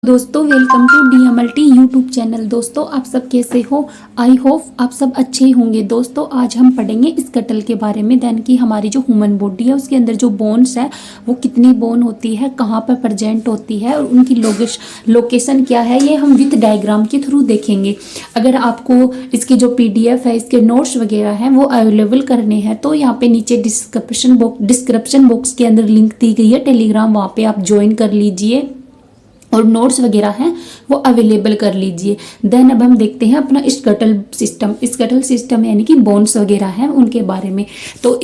दोस्तों welcome to DMLT YouTube channel. दोस्तों आप सब कैसे हो? आई होप आप सब अच्छे ही होंगे। दोस्तों आज हम पढ़ेंगे स्कटल के बारे में, देन कि हमारी जो ह्यूमन बॉडी है उसके अंदर जो बोन्स है वो कितनी बोन होती है, कहाँ पर प्रेजेंट होती है और उनकी लोकेशन क्या है, ये हम विद डायग्राम के थ्रू देखेंगे। अगर आपको इसकी जो पीडीएफ है, इसके नोट्स वगैरह हैं वो अवेलेबल करने हैं तो यहाँ पे नीचे डिस्क्रिप्शन बॉक्स के अंदर लिंक दी गई है टेलीग्राम, वहाँ पे आप ज्वाइन कर लीजिए और नोट्स वगैरह हैं वो अवेलेबल कर लीजिए। देन अब हम देखते हैं अपना स्केटल सिस्टम यानी कि बोन्स वगैरह हैं उनके बारे में। तो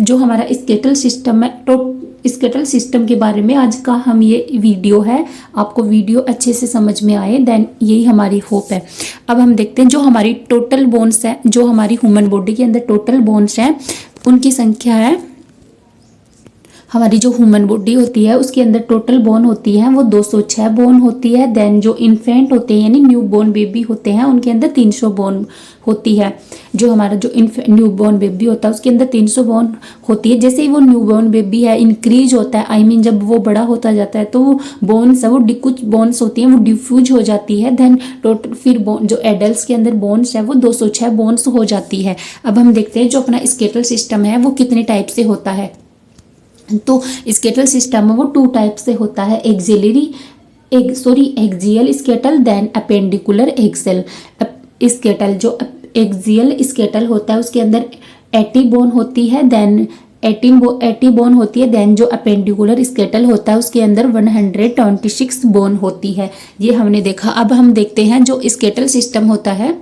जो हमारा स्केटल सिस्टम है, तो स्केटल सिस्टम के बारे में आज का हम ये वीडियो है, आपको वीडियो अच्छे से समझ में आए, देन यही हमारी होप है। अब हम देखते हैं जो हमारी टोटल बोन्स है, जो हमारी ह्यूमन बॉडी के अंदर टोटल बोन्स हैं उनकी संख्या है। हमारी जो ह्यूमन बॉडी होती है उसके अंदर टोटल बोन होती है वो 206 बोन होती है। देन जो इन्फेंट होते हैं यानी न्यू बोर्न बेबी होते हैं उनके अंदर 300 बोन होती है। जो हमारा जो न्यू बोर्न बेबी होता है उसके अंदर 300 बोन होती है। जैसे ही वो न्यू बोर्न बेबी है इंक्रीज होता है, आई मीन जब वो बड़ा होता जाता है तो वो बोन्स है वो कुछ बोन्स होती हैं वो डिफ्यूज हो जाती है। देन टोटल फिर जो एडल्ट के अंदर बोन्स है वो 206 बोन्स हो जाती है। अब हम देखते हैं जो अपना स्केटल सिस्टम है वो कितने टाइप से होता है। तो स्केटल सिस्टम में वो 2 टाइप से होता है, axial skeletal then appendicular axial skeletal. जो एक्सियल स्केटल होता है उसके अंदर 80 बोन होती है, देन 80 बोन होती है। देन जो अपेंडिकुलर स्केटल होता है उसके अंदर 126 बोन होती है। ये हमने देखा। अब हम देखते हैं जो स्केटल सिस्टम होता है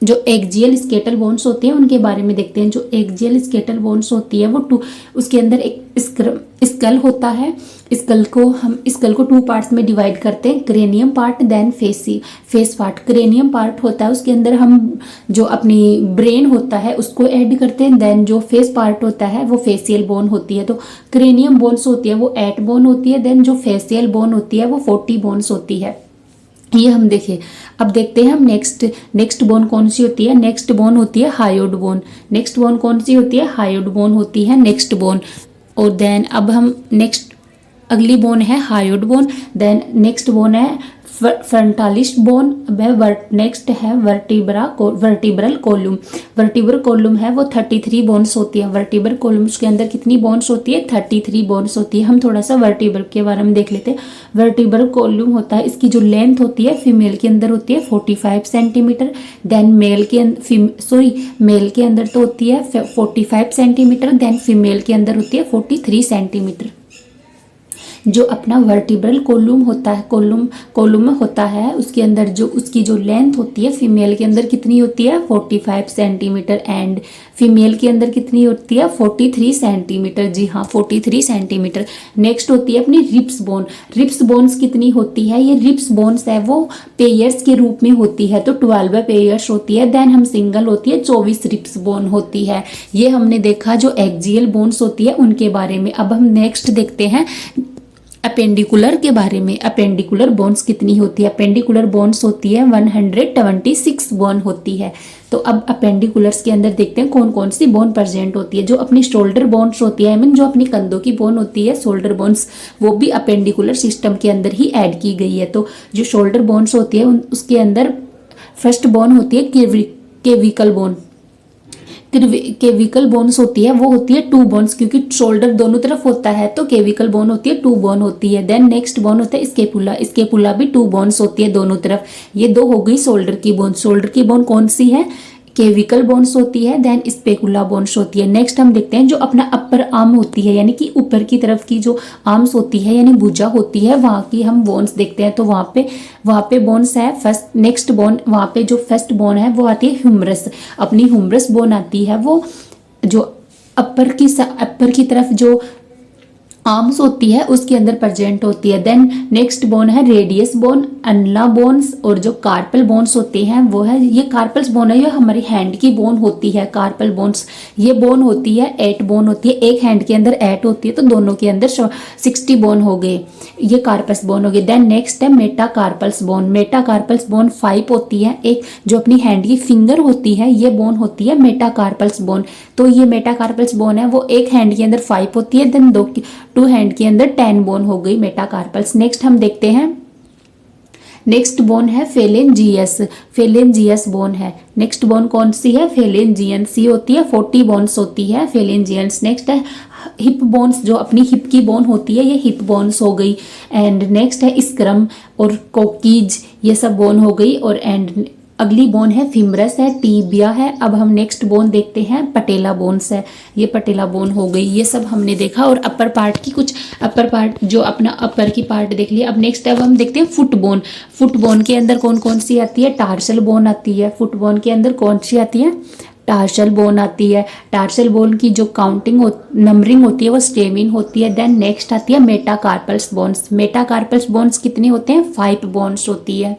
जो एक्सियल स्केटल बोन्स होती हैं उनके बारे में देखते हैं। जो एक्सियल स्केटल बोन्स होती है वो उसके अंदर एक स्कल होता है। स्कल को 2 पार्ट्स में डिवाइड करते हैं, cranium part then face part. Cranium part होता है उसके अंदर हम जो अपनी ब्रेन होता है उसको ऐड करते हैं। देन जो फेस पार्ट होता है वो फेसियल बोन होती है। तो क्रेनियम बोन्स होती है वो 8 बोन होती है। देन जो फेसियल बोन होती है वो 40 बोन्स होती है। ये हम देखिए। अब देखते हैं हम नेक्स्ट बोन कौन सी होती है। नेक्स्ट बोन होती है हायोड बोन। नेक्स्ट बोन कौन सी होती है? हायोड बोन होती है नेक्स्ट बोन। और देन अब हम अगली बोन है hyoid bone. Then next bone है फ्रंटालिस बोन। नेक्स्ट है वर्टिब्रल कोलुम। वर्टिब्रल कोलुम है वो 33 बोन्स होती है। वर्टिब्रल कोलुम के अंदर कितनी बोन्स होती है? 33 बोन्स होती है। हम थोड़ा सा वर्टिब्रल के बारे में देख लेते हैं। वर्टिब्रल कोलुम होता है, इसकी जो लेंथ होती है फीमेल के अंदर होती है 45 सेंटीमीटर। देन मेल के अंदर तो होती है 45 सेंटीमीटर। देन फीमेल के अंदर होती है 43 सेंटीमीटर। जो अपना वर्टिब्रल कोलुम होता है उसके अंदर जो उसकी जो लेंथ होती है फीमेल के अंदर कितनी होती है? 45 सेंटीमीटर एंड फीमेल के अंदर कितनी होती है? 43 सेंटीमीटर। जी हाँ, 43 सेंटीमीटर। नेक्स्ट होती है अपनी रिप्स बोन। रिप्स बोन्स कितनी होती है? ये रिप्स बोन्स है वो पेयर्स के रूप में होती है, तो 12 पेयर्स होती है। देन हम सिंगल होती है 24 रिप्स बोन होती है। ये हमने देखा जो एक्सियल बोन्स होती है उनके बारे में। अब हम नेक्स्ट देखते हैं अपेंडिकुलर के बारे में। अपेंडिकुलर बोन्स कितनी होती है? अपेंडिकुलर बोन्स होती है 126 बोन होती है। तो अब अपेंडिकुलर्स के अंदर देखते हैं कौन कौन सी बोन प्रेजेंट होती है। जो अपनी शोल्डर बोन्स होती है, आई मीन जो अपनी कंधों की बोन होती है शोल्डर बोन्स, वो भी अपेंडिकुलर सिस्टम के अंदर ही ऐड की गई है। तो जो शोल्डर बोन्स होती है उसके अंदर फर्स्ट बोन होती है केविकल बोन। केविकल बोन्स होती है वो होती है 2 बोन्स, क्योंकि शोल्डर दोनों तरफ होता है तो केविकल बोन होती है 2 बोन होती है। देन नेक्स्ट बोन होता है स्केपुला भी 2 बोन्स होती है दोनों तरफ। ये 2 हो गई शोल्डर की बोन। शोल्डर की बोन कौन सी है? केविकल बोन्स होती है। देन स्पेकुला बोन्स होती है। नेक्स्ट हम देखते हैं जो अपना अपर आर्म होती है यानी कि ऊपर की तरफ की जो आर्म्स होती है यानी भुजा होती है, वहाँ की हम बोन्स देखते हैं। तो वहाँ पे बोन्स है फर्स्ट। नेक्स्ट बोन, वहाँ पे जो फर्स्ट बोन है वो आती है ह्यूमरस। अपनी ह्यूमरस बोन आती है वो जो अपर की तरफ जो आर्म्स होती है उसके अंदर प्रेजेंट होती है। देन नेक्स्ट बोन है रेडियस बोन, अनला बोन्स। और जो कार्पल बोन्स होते हैं वो है, ये कार्पल्स बोन है, ये हमारी हैंड की बोन होती है। कार्पल बोन्स ये बोन होती है 8 बोन होती है। एक हैंड के अंदर 8 होती है तो दोनों के अंदर 60 बोन हो गए, ये कार्पल्स बोन हो गए। देन नेक्स्ट है मेटाकार्पल्स बोन। मेटाकार्पल्स बोन 5 होती है। एक जो अपनी हैंड की फिंगर होती है ये बोन होती है मेटाकार्पल्स बोन। तो ये मेटाकार्पल्स बोन है वो एक हैंड के अंदर 5 होती है। देन 2 टू हैंड के अंदर 10 बोन हो गई मेटाकार्पल्स। नेक्स्ट हम देखते हैं, नेक्स्ट बोन है फेलेंजियस, फेलेंजियस बोन है। नेक्स्ट बोन कौन सी है? फेलेंजियंस। ये होती है 40 बोन्स होती है फेलेंजियंस। नेक्स्ट है हिप बोन्स, जो अपनी हिप की बोन होती है, ये हिप बोन्स हो गई। एंड नेक्स्ट है स्क्रम और कोकीज, ये सब बोन हो गई। और एंड अगली बोन है फिमरस है, टीबिया है। अब हम नेक्स्ट बोन देखते हैं, पटेला बोन्स है, ये पटेला बोन हो गई। ये सब हमने देखा। और अपर पार्ट की कुछ अपर पार्ट जो अपना अपर की पार्ट देख लिया। अब नेक्स्ट अब हम देखते हैं फुट बोन। फुट बोन के अंदर कौन कौन सी आती है? टार्सल बोन आती है। फुट बोन के अंदर कौन सी आती है? टार्सल बोन आती है। टार्सल बोन की जो नंबरिंग होती है वो स्टेमिन होती है। देन नेक्स्ट आती है मेटाकार्पल्स बोन्स। मेटाकार्पल्स बोन्स कितने होते हैं? 5 बोन्स होती है।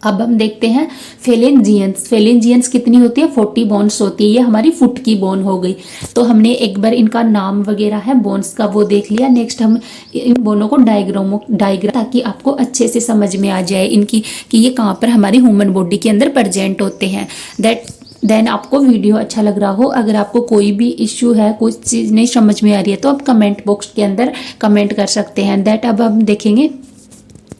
अब हम देखते हैं फेलेंजियंस। फेलेंजियंस कितनी होती है? 40 बोन्स होती है। ये हमारी फुट की बोन हो गई। तो हमने एक बार इनका नाम वगैरह है बोन्स का वो देख लिया। नेक्स्ट हम इन बोनों को डायग्राम ताकि आपको अच्छे से समझ में आ जाए इनकी कि ये कहाँ पर हमारी ह्यूमन बॉडी के अंदर प्रेजेंट होते हैं। देन आपको वीडियो अच्छा लग रहा हो, अगर आपको कोई भी इश्यू है, कोई चीज़ नहीं समझ में आ रही है, तो आप कमेंट बॉक्स के अंदर कमेंट कर सकते हैं। अब हम देखेंगे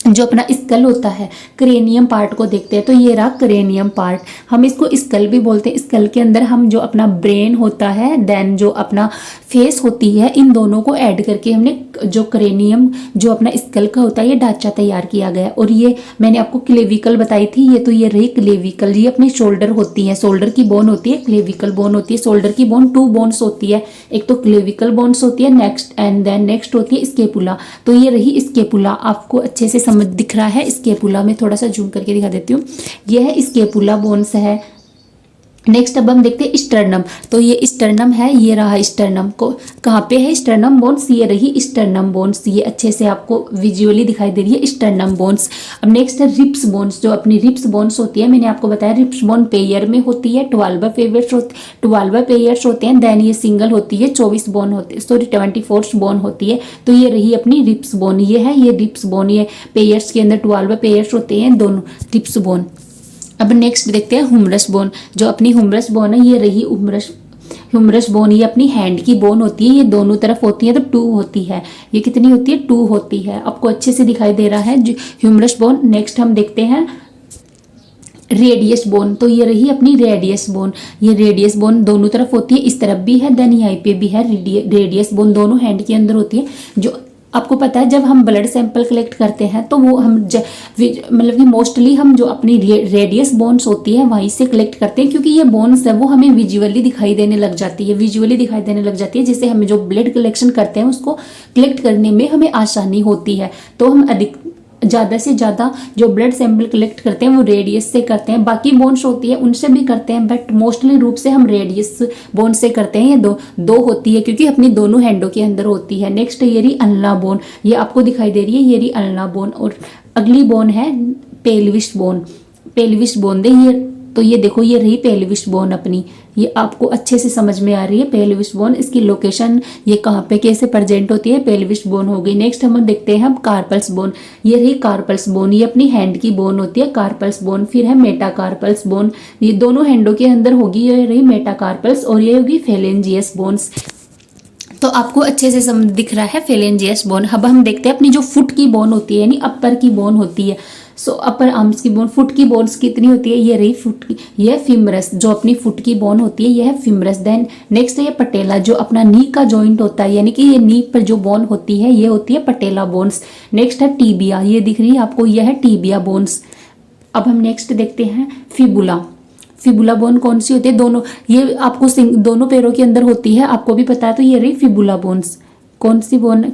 जो अपना स्कल होता है, क्रेनियम पार्ट को देखते हैं। तो ये रहा क्रेनियम पार्ट, हम इसको स्कल भी बोलते हैं। स्कल के अंदर हम जो अपना ब्रेन होता है, देन जो अपना फेस होती है, इन दोनों को ऐड करके हमने जो क्रेनियम जो अपना स्कल का होता है ये ढांचा तैयार किया गया। और ये मैंने आपको क्लेविकल बताई थी, ये रही क्लेविकल। ये अपनी शोल्डर होती है, शोल्डर की बोन होती है, क्लेविकल बोन होती है। शोल्डर की बोन 2 बोन्स होती है, एक तो क्लेविकल बोन्स होती है नेक्स्ट होती है स्केपुला। तो ये रही स्केपुला, आपको अच्छे से समझ दिख रहा है स्केपुला में, थोड़ा सा जूम करके दिखा देती हूँ। ये है स्केपुला बोन्स है। नेक्स्ट अब हम देखते हैं स्टर्नम। तो ये स्टर्नम है, ये रहा स्टर्नम। को कहाँ पे है स्टर्नम बोन्स? ये रही स्टर्नम बोन्स, ये अच्छे से आपको विजुअली दिखाई दे रही है स्टर्नम बोन्स। अब नेक्स्ट है रिप्स बोन्स। जो अपनी रिप्स बोन्स होती है, मैंने आपको बताया रिप्स बोन पेयर में होती है, 12 पेयर्स होते हैं। देन ये सिंगल होती है, 24 बोन होती है। तो ये रही अपनी रिप्स बोन, ये है ये रिप्स बोन। ये पेयर्स के अंदर 12 पेयर्स होते हैं, दोनों रिप्स बोन। अब नेक्स्ट देखते हैं ह्यूमरस बोन। जो अपनी ह्यूमरस बोन है, ये रही ह्यूमरस बोन। ये अपनी हैंड की बोन होती है, ये दोनों तरफ होती है, तो 2 होती है। ये कितनी होती है? 2 होती है। आपको अच्छे से दिखाई दे रहा है जो ह्यूमरस बोन। नेक्स्ट हम देखते हैं रेडियस बोन। तो ये रही अपनी रेडियस बोन। ये रेडियस बोन दोनों तरफ होती है, इस तरफ भी है, देन यहाँ पे भी है। रेडियस बोन दोनों हैंड के अंदर होती है। जो आपको पता है जब हम ब्लड सैंपल कलेक्ट करते हैं तो वो हम मतलब कि मोस्टली हम जो अपनी रेडियस बोन्स होती है वहीं से कलेक्ट करते हैं, क्योंकि ये बोन्स है वो हमें विजुअली दिखाई देने लग जाती है। जिससे हमें जो ब्लड कलेक्शन करते हैं उसको कलेक्ट करने में हमें आसानी होती है। तो हम ज़्यादा से ज़्यादा जो ब्लड सैंपल कलेक्ट करते हैं वो रेडियस से करते हैं। बाकी बोन्स होती है उनसे भी करते हैं, बट मोस्टली रूप से हम रेडियस बोन से करते हैं। ये दो होती है क्योंकि अपनी दोनों हैंडों के अंदर होती है। नेक्स्ट ये रही अल्ना बोन, ये आपको दिखाई दे रही है, ये रही अल्ना बोन। और अगली बोन है पेल्विस बोन। तो ये देखो, ये रही पेल्विस बोन अपनी, ये आपको अच्छे से समझ में आ रही है पेल्विस बोन। इसकी लोकेशन ये कहाँ पे कैसे प्रेजेंट होती है, पेल्विस बोन हो गई। नेक्स्ट हम देखते हैं कार्पल्स बोन। ये रही कार्पल्स बोन, ये अपनी हैंड की बोन होती है, कार्पल्स बोन। फिर है मेटाकार्पल्स बोन, ये दोनों हैंडों के अंदर होगी, ये रही मेटाकार्पल्स। और ये होगी फेलेंजियस बोन्स। तो आपको अच्छे से समझ दिख रहा है फेलेंजियस बोन। अब हम देखते हैं अपनी जो फुट की बोन होती है, यानी अपर की बोन होती है। सो अपर आर्म्स की बोन, फुट की बोन्स कितनी होती है? ये रही फुट की, ये फिमरस जो अपनी फुट की बोन होती है, ये है फिमरस। देन नेक्स्ट है ये पटेला, जो अपना नी का जॉइंट होता है, यानी कि ये नी पर जो बोन होती है ये होती है पटेला बोन्स। नेक्स्ट है टीबिया, ये दिख रही है आपको, यह है टीबिया बोन्स। अब हम नेक्स्ट देखते हैं फिबुला बोन कौन सी होती है? दोनों, ये आपको दोनों पैरों के अंदर होती है, आपको भी पता है। तो ये रही फिबुला बोन्स। कौन सी बोन?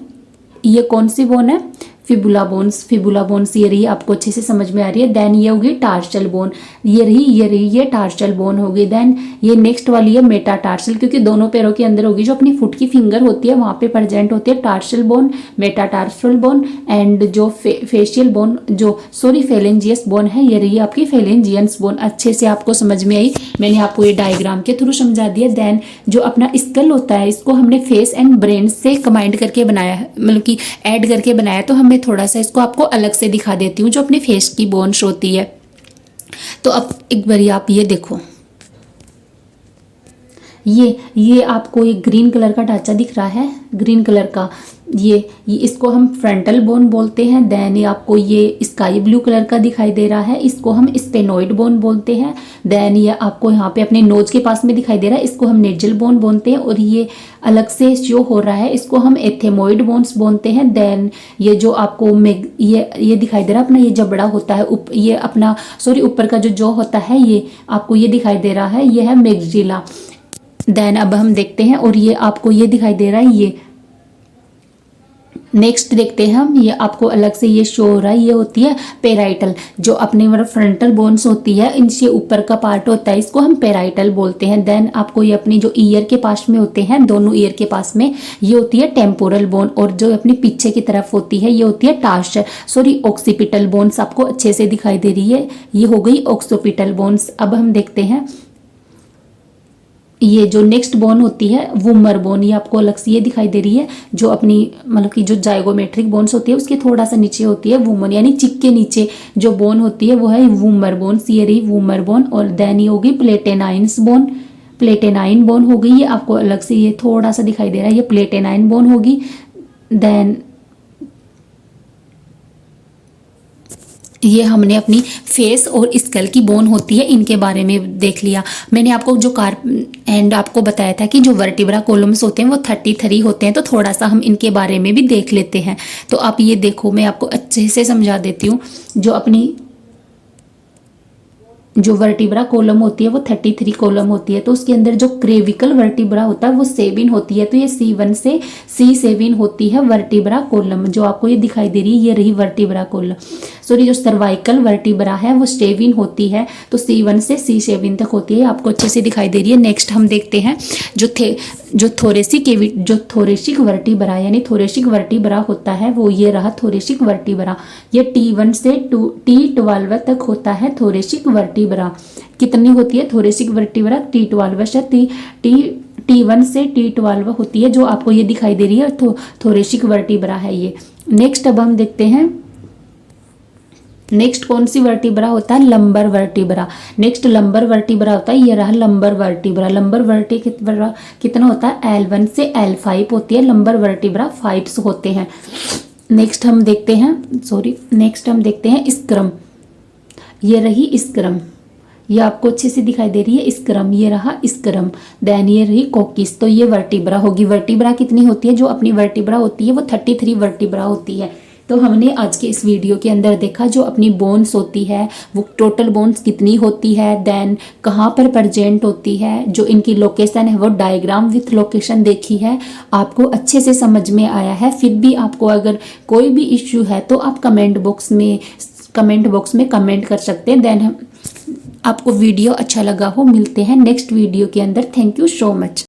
ये कौन सी बोन है? फिबुला बोन्स ये रही, आपको अच्छे से समझ में आ रही है। देन ये होगी टार्सल बोन, ये टार्सल बोन होगी। देन ये नेक्स्ट वाली है मेटाटार्सल, क्योंकि दोनों पैरों के अंदर होगी, जो अपनी फुट की फिंगर होती है वहां पे प्रेजेंट होती है tarsal bone, metatarsal bone. And जो फेशियल बोन फेलेंजियस बोन है, ये रही आपकी फेलेंजियंस बोन। अच्छे से आपको समझ में आई, मैंने आपको ये डायग्राम के थ्रू समझा दिया। देन जो अपना स्कल होता है, इसको हमने फेस एंड ब्रेन से कंबाइंड करके बनाया है, मतलब कि ऐड करके बनाया। तो हमें थोड़ा सा इसको आपको अलग से दिखा देती हूँ, जो अपने फेस की बोन्स होती है। तो अब एक बारी आप ये देखो, ये आपको एक ग्रीन कलर का ढांचा दिख रहा है, ग्रीन कलर का, ये इसको हम फ्रंटल बोन बोलते हैं। देन ये आपको ये स्काई ब्लू कलर का दिखाई दे रहा है, इसको हम स्पेनोइड बोन बोलते हैं। देन ये आपको यहाँ पे अपने नोज के पास में दिखाई दे रहा है, इसको हम नेजल बोन बोलते हैं। और ये अलग से जो हो रहा है इसको हम एथेमोइड बोन्स बोलते हैं। देन ये जो आपको ये दिखाई दे रहा है अपना ये जबड़ा होता है, ये अपना ऊपर का जो जॉ होता है ये आपको ये दिखाई दे रहा है, ये है मैक्सिला। देन अब हम देखते हैं, और ये आपको ये दिखाई दे रहा है, ये नेक्स्ट देखते हैं हम, ये आपको अलग से ये शो हो रहा है, ये होती है पेराइटल, जो अपने मतलब फ्रंटल बोन्स होती है, इनसे ऊपर का पार्ट होता है, इसको हम पेराइटल बोलते हैं। देन आपको ये अपनी जो ईयर के पास में होते हैं, दोनों ईयर के पास में, ये होती है टेम्पोरल बोन। और जो अपनी पीछे की तरफ होती है ये होती है ऑक्सीपिटल बोन्स। आपको अच्छे से दिखाई दे रही है, ये हो गई ऑक्सीपिटल बोन्स। अब हम देखते हैं ये जो नेक्स्ट बोन होती है वूमर बोन, ये आपको अलग से ये दिखाई दे रही है, जो अपनी मतलब कि जो जाइगोमेट्रिक बोन्स होती है उसके थोड़ा सा नीचे होती है वूमन, यानी चिक के नीचे जो बोन होती है वो है वूमर बोन, ये रही वूमर बोन। और देन ये होगी प्लेटेनाइन्स बोन, प्लेटेनाइन बोन हो गई, ये आपको अलग से ये थोड़ा सा दिखाई दे रहा है, ये प्लेटेनाइन बोन होगी। देन ये हमने अपनी फेस और स्कल की बोन होती है इनके बारे में देख लिया। मैंने आपको जो आपको बताया था कि जो वर्टिब्रा कॉलम्स होते हैं वो 33 होते हैं, तो थोड़ा सा हम इनके बारे में भी देख लेते हैं। तो आप ये देखो, मैं आपको अच्छे से समझा देती हूँ। जो अपनी जो वर्टिब्रा कॉलम होती है वो 33 कॉलम होती है, तो उसके अंदर जो क्रेविकल वर्टिब्रा होता है वो 7 होती है, तो ये C1 से C7 होती है वर्टिब्रा कॉलम, जो आपको ये दिखाई दे रही है, ये रही वर्टिब्रा कॉलम। जो सर्वाइकल वर्टिब्रा है वो 7 होती है, तो C1 से C7 तक होती है, आपको अच्छे से दिखाई दे रही है। नेक्स्ट हम देखते हैं जो थोरेसिक वर्टिब्रा यानी थोरेसिक वर्टिब्रा होता है वो ये रहा थोरेसिक वर्टिब्रा, ये T1 से T12 तक होता है थोरेसिक वर्टिब्रा। कितनी होती है थोरेसिक वर्टिब्रा? T12 से T1 से T12 होती है, जो आपको ये दिखाई दे रही है थोरेसिक वर्टिब्रा है ये। नेक्स्ट अब हम देखते हैं, नेक्स्ट कौन सी वर्टिब्रा होता है? Lumbar vertebra. Next lumbar vertebra होता है, ये रहा लंबर वर्टिब्रा। लंबर वर्टिब्रा कितना होता है? L1 से L5 होती है, लंबर वर्टिब्रा 5 होते हैं। नेक्स्ट हम देखते हैं स्क्रम, ये रही स्क्रम, ये आपको अच्छे से दिखाई दे रही है स्क्रम, ये रहा स्क्रम। देन ये रही कोकिस, तो ये वर्टिब्रा होगी। वर्टिब्रा कितनी होती है? जो अपनी वर्टिब्रा होती है वो 33 वर्टिब्रा होती है। तो हमने आज के इस वीडियो के अंदर देखा जो अपनी बोन्स होती है वो टोटल बोन्स कितनी होती है, देन कहाँ पर प्रेजेंट होती है, जो इनकी लोकेशन है वो डायग्राम विथ लोकेशन देखी है, आपको अच्छे से समझ में आया है। फिर भी आपको अगर कोई भी इश्यू है तो आप कमेंट बॉक्स में कमेंट कर सकते हैं। देन आपको वीडियो अच्छा लगा हो, मिलते हैं नेक्स्ट वीडियो के अंदर। Thank you so much.